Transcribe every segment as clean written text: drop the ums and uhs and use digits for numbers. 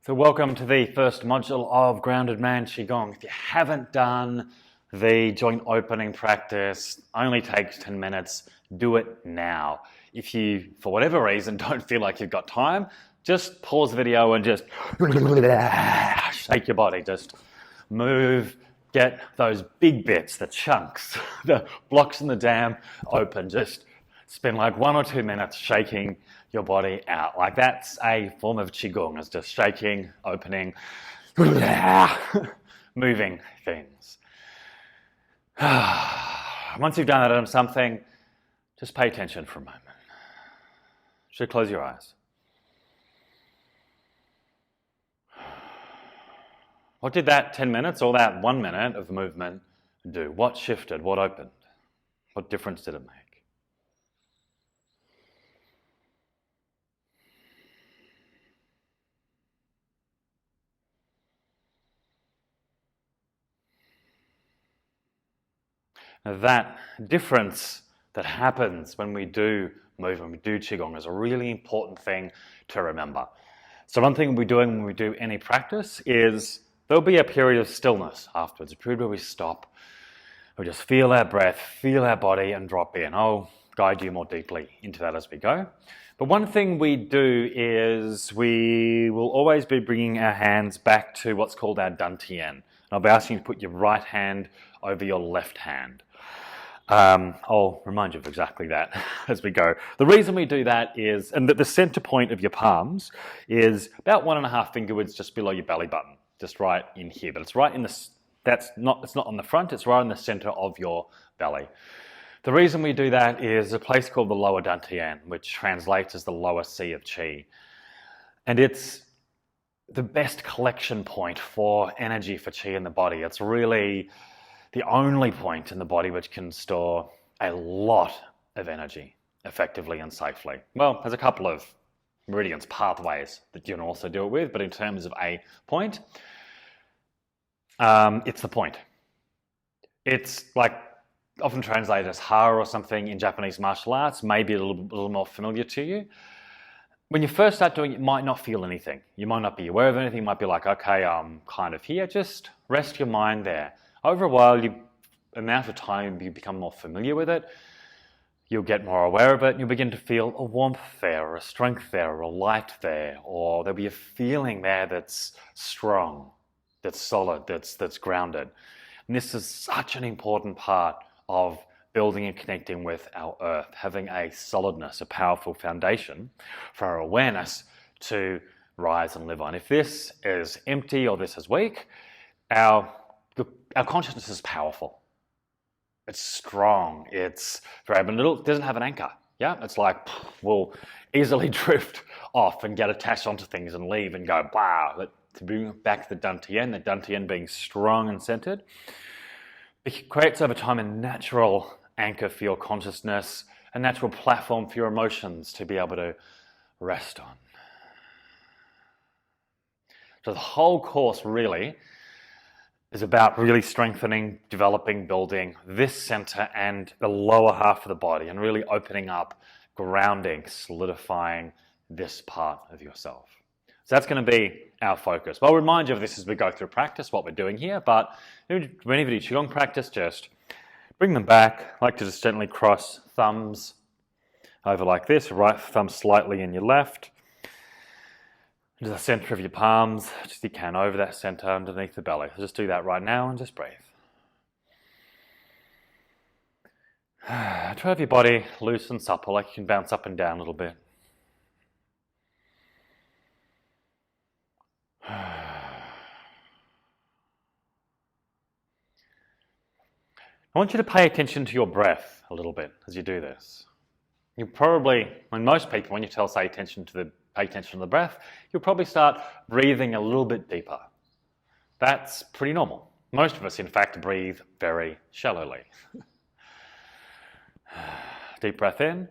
So welcome to the first module of Grounded Man Qigong. If you haven't done the joint opening practice, only takes 10 minutes, do it now. If you, for whatever reason, don't feel like you've got time, just pause the video and just shake your body, just move, get those big bits, the chunks, the blocks in the dam open. Just spend like 1 or 2 minutes shaking your body out. Like that's a form of Qigong. It's just shaking, opening, moving things. Once you've done that on something, just pay attention for a moment. Should close your eyes. What did that 10 minutes or that 1 minute of movement do? What shifted? What opened? What difference did it make? Now that difference that happens when we do move, when we do Qigong, is a really important thing to remember. So one thing we're doing when we do any practice is there'll be a period of stillness afterwards, a period where we stop, we just feel our breath, feel our body and drop in. I'll guide you more deeply into that as we go. But one thing we do is we will always be bringing our hands back to what's called our dantian. And I'll be asking you to put your right hand over your left hand. I'll remind you of exactly that as we go. The reason we do that is, and that the center point of your palms is about 1.5 finger widths just below your belly button, just right in here. But it's right in the, it's not on the front, it's right in the center of your belly. The reason we do that is a place called the lower dantian, which translates as the lower sea of qi. And it's the best collection point for energy for qi in the body. It's really the only point in the body which can store a lot of energy effectively and safely. Well, there's a couple of meridians, pathways that you can also do it with, but in terms of a point, it's the point. It's like often translated as hara or something in Japanese martial arts, maybe a little more familiar to you. When you first start doing it, you might not feel anything. You might not be aware of anything. You might be like, okay, I'm kind of here. Just rest your mind there. Over a while, the amount of time you become more familiar with it, you'll get more aware of it, and you'll begin to feel a warmth there, or a strength there, or a light there, or there'll be a feeling there that's strong, that's solid, that's grounded. And this is such an important part of building and connecting with our earth, having a solidness, a powerful foundation for our awareness to rise and live on. If this is empty or this is weak, our consciousness is powerful. It's strong. It's very, but it doesn't have an anchor. Yeah, it's like we'll easily drift off and get attached onto things and leave and go, wow. But to bring back the dantian being strong and centered, it creates over time a natural anchor for your consciousness, a natural platform for your emotions to be able to rest on. So the whole course really is about really strengthening, developing, building this center and the lower half of the body and really opening up, grounding, solidifying this part of yourself. So that's going to be our focus. Well, I'll remind you of this as we go through practice, what we're doing here, but whenever you do Qigong practice, just bring them back. I like to just gently cross thumbs over like this, right thumb slightly in your left. To the center of your palms, just you can, over that center, underneath the belly. So just do that right now and just breathe. Try to have your body loose and supple, like you can bounce up and down a little bit. I want you to pay attention to your breath a little bit as you do this. You probably, when most people, when you pay attention to the breath, you'll probably start breathing a little bit deeper. That's pretty normal. Most of us, in fact, breathe very shallowly. Deep breath in.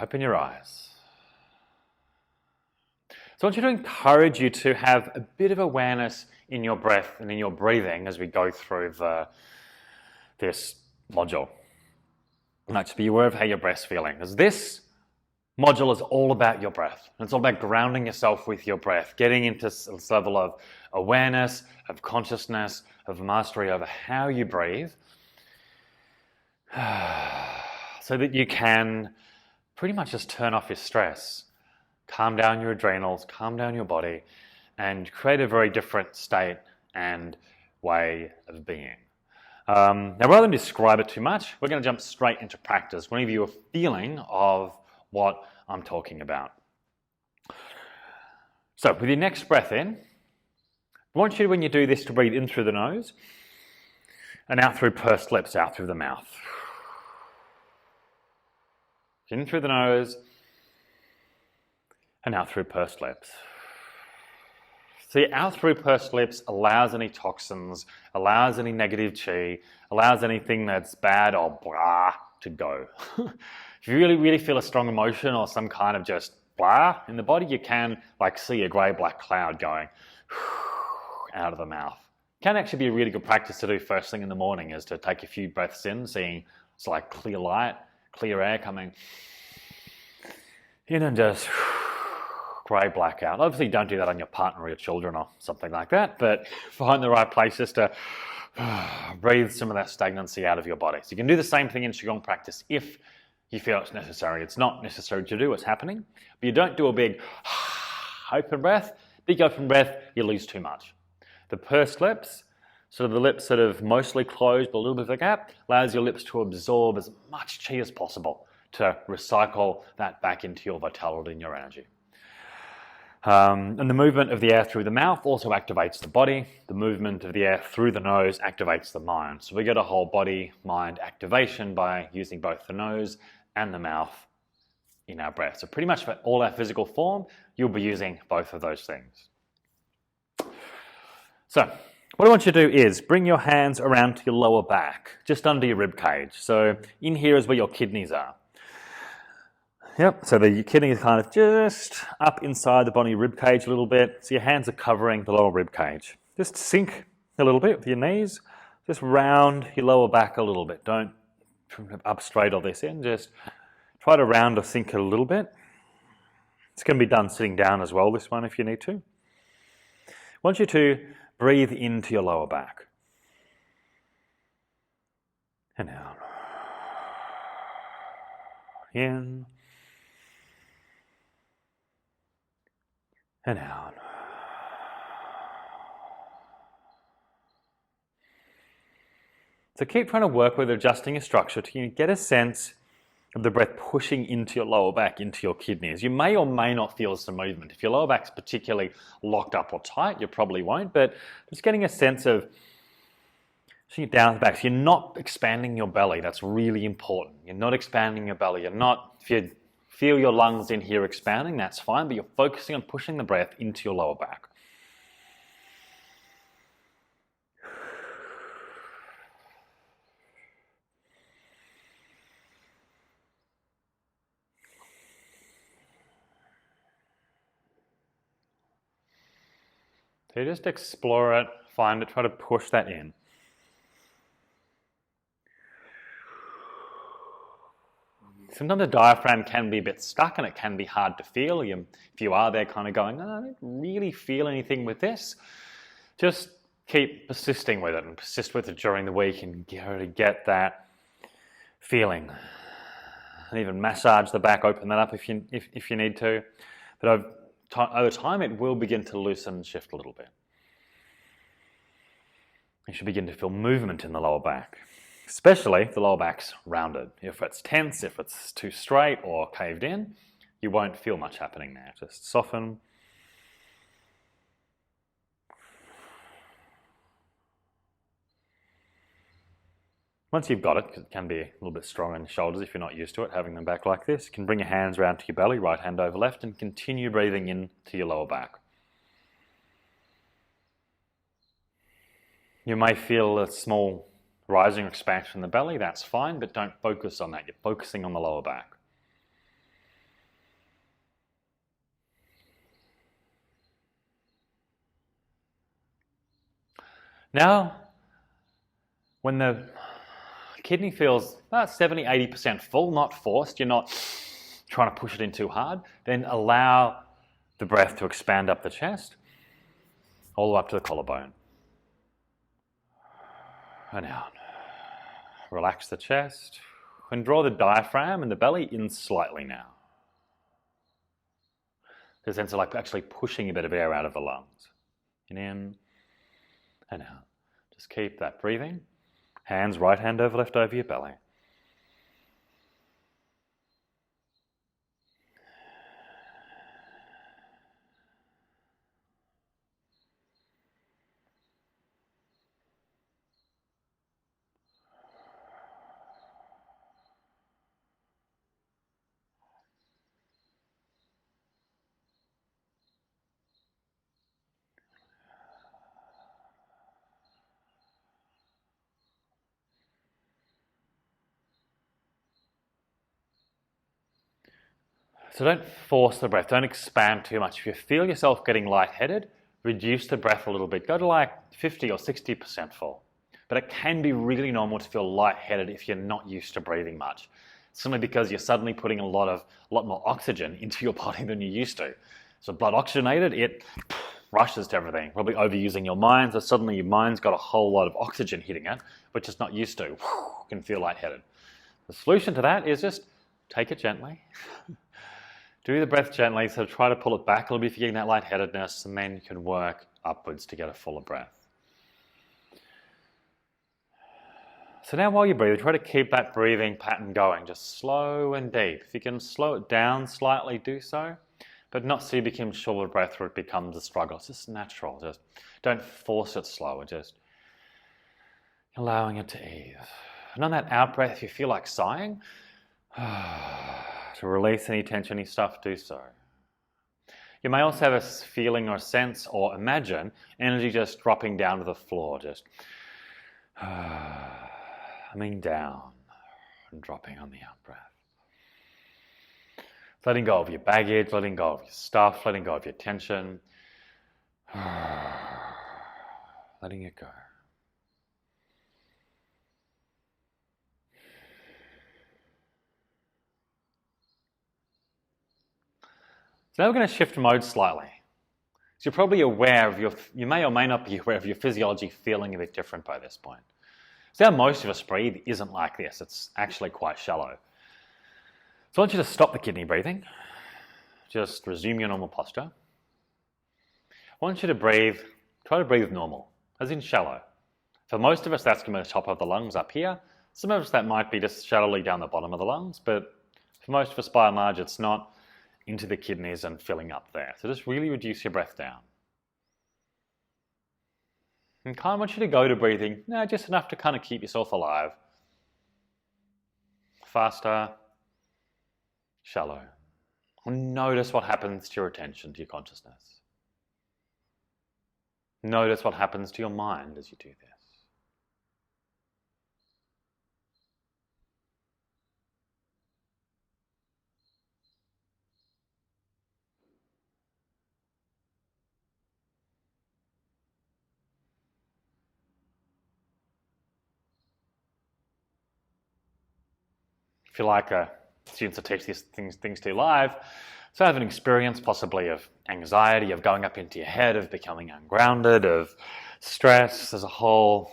Open your eyes. So I want you to encourage you to have a bit of awareness in your breath and in your breathing as we go through this module. Just be aware of how your breath's feeling. Because this module is all about your breath. It's all about grounding yourself with your breath, getting into this level of awareness, of consciousness, of mastery over how you breathe, so that you can pretty much just turn off your stress, calm down your adrenals, calm down your body, and create a very different state and way of being. Now, rather than describe it too much, we're going to jump straight into practice. I'm going to give you a feeling of what I'm talking about. So, with your next breath in, I want you, when you do this, to breathe in through the nose and out through pursed lips, out through the mouth. In through the nose and out through pursed lips. See, out through pursed lips allows any toxins, allows any negative chi, allows anything that's bad or blah to go. If you really feel a strong emotion or some kind of just blah in the body, you can like see a grey black cloud going out of the mouth. It can actually be a really good practice to do first thing in the morning, is to take a few breaths in, seeing it's like clear light, clear air coming in and just grey blackout. Obviously, don't do that on your partner or your children or something like that, but find the right places to breathe some of that stagnancy out of your body. So you can do the same thing in Qigong practice if you feel it's necessary. It's not necessary to do what's happening, but you don't do a big open breath. Big open breath, you lose too much. The pursed lips, sort of the lips sort of mostly closed, but a little bit of a gap, allows your lips to absorb as much chi as possible to recycle that back into your vitality and your energy. And the movement of the air through the mouth also activates the body. The movement of the air through the nose activates the mind. So we get a whole body-mind activation by using both the nose and the mouth in our breath. So pretty much for all our physical form, you'll be using both of those things. So what I want you to do is bring your hands around to your lower back, just under your rib cage. So in here is where your kidneys are. Yep, so the kidney is kind of just up inside the bottom of your rib cage a little bit. So your hands are covering the lower rib cage. Just sink a little bit with your knees. Just round your lower back a little bit. Don't up straight all this in. Just try to round or sink it a little bit. It's going to be done sitting down as well, this one, if you need to. I want you to breathe into your lower back. And out. In. And out. So keep trying to work with adjusting your structure till you get a sense of the breath pushing into your lower back, into your kidneys. You may or may not feel some movement. If your lower back's particularly locked up or tight, you probably won't, but just getting a sense of pushing it down the back. So you're not expanding your belly. That's really important. You're not expanding your belly. You're not, if you feel your lungs in here expanding, that's fine, but you're focusing on pushing the breath into your lower back. So you just explore it, find it, try to push that in. Sometimes the diaphragm can be a bit stuck and it can be hard to feel. If you are there kind of going, I don't really feel anything with this, just keep persisting with it and persist with it during the week and get that feeling. And even massage the back, open that up if you need to. But over time, it will begin to loosen and shift a little bit. You should begin to feel movement in the lower back, especially if the lower back's rounded. If it's tense, if it's too straight or caved in, you won't feel much happening there. Just soften. Once you've got it, because it can be a little bit strong in the shoulders if you're not used to it, having them back like this, you can bring your hands around to your belly, right hand over left, and continue breathing into your lower back. You may feel a small rising or expansion in the belly, that's fine, but don't focus on that. You're focusing on the lower back. Now, when the kidney feels about 70-80% full, not forced, you're not trying to push it in too hard, then allow the breath to expand up the chest, all the way up to the collarbone. And out. Relax the chest and draw the diaphragm and the belly in slightly now. There's a sense of like actually pushing a bit of air out of the lungs. And in and out. Just keep that breathing. Hands right hand over left over your belly. So don't force the breath, don't expand too much. If you feel yourself getting lightheaded, reduce the breath a little bit. Go to like 50 or 60% full. But it can be really normal to feel lightheaded if you're not used to breathing much. Simply because you're suddenly putting a lot more oxygen into your body than you used to. So blood oxygenated, it rushes to everything. Probably overusing your mind, so suddenly your mind's got a whole lot of oxygen hitting it, which it's not used to. Can feel lightheaded. The solution to that is just take it gently. Do the breath gently, so try to pull it back a little bit if you're getting that lightheadedness, and then you can work upwards to get a fuller breath. So now while you breathe, try to keep that breathing pattern going, just slow and deep. If you can slow it down slightly, do so, but not so you become short of breath where it becomes a struggle. It's just natural. Just don't force it slower, just allowing it to ease. And on that out breath, if you feel like sighing, to release any tension, any stuff, do so. You may also have a feeling or sense or imagine energy just dropping down to the floor, just coming down and dropping on the out breath. Letting go of your baggage, letting go of your stuff, letting go of your tension, letting it go. So now we're going to shift mode slightly. So you're probably aware of you may or may not be aware of your physiology feeling a bit different by this point. So how most of us breathe isn't like this. It's actually quite shallow. So I want you to stop the kidney breathing. Just resume your normal posture. I want you to breathe, try to breathe normal, as in shallow. For most of us, that's going to be the top of the lungs up here. Some of us, that might be just shallowly down the bottom of the lungs, but for most of us, by and large, it's not into the kidneys and filling up there. So just really reduce your breath down. And kind of want you to go to breathing, just enough to kind of keep yourself alive. Faster, shallow. And notice what happens to your attention, to your consciousness. Notice what happens to your mind as you do this. If you like students that teach these things to you live, so have an experience possibly of anxiety, of going up into your head, of becoming ungrounded, of stress. There's a whole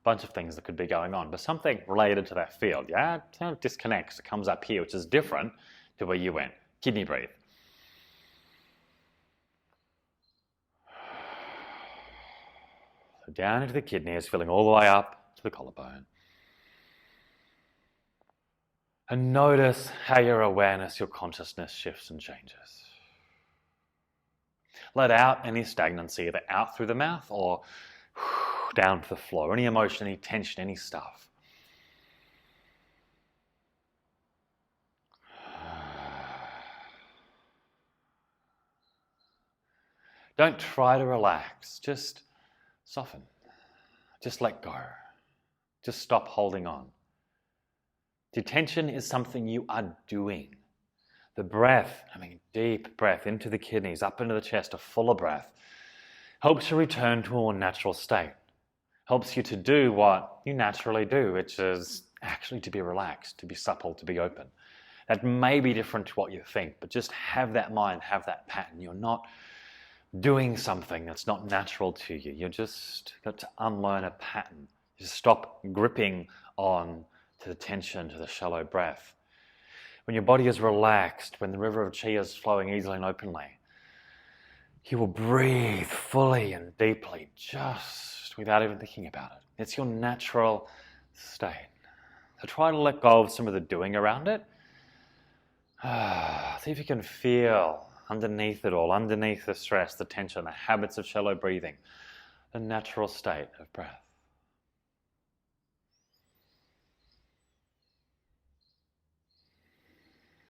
bunch of things that could be going on, but something related to that field, yeah? It kind of disconnects. It comes up here, which is different to where you went. Kidney breathe. So down into the kidneys, filling all the way up to the collarbone. And notice how your awareness, your consciousness shifts and changes. Let out any stagnancy, either out through the mouth or down to the floor. Any emotion, any tension, any stuff. Don't try to relax, just soften. Just let go. Just stop holding on. Detention is something you are doing. The breath, having a deep breath into the kidneys, up into the chest, a fuller breath, helps you return to a more natural state. Helps you to do what you naturally do, which is actually to be relaxed, to be supple, to be open. That may be different to what you think, but just have that mind, have that pattern. You're not doing something that's not natural to you. You just got to unlearn a pattern. Just stop gripping on to the tension, to the shallow breath. When your body is relaxed, when the river of chi is flowing easily and openly, you will breathe fully and deeply, just without even thinking about it. It's your natural state. So try to let go of some of the doing around it. See if you can feel underneath it all, underneath the stress, the tension, the habits of shallow breathing, the natural state of breath.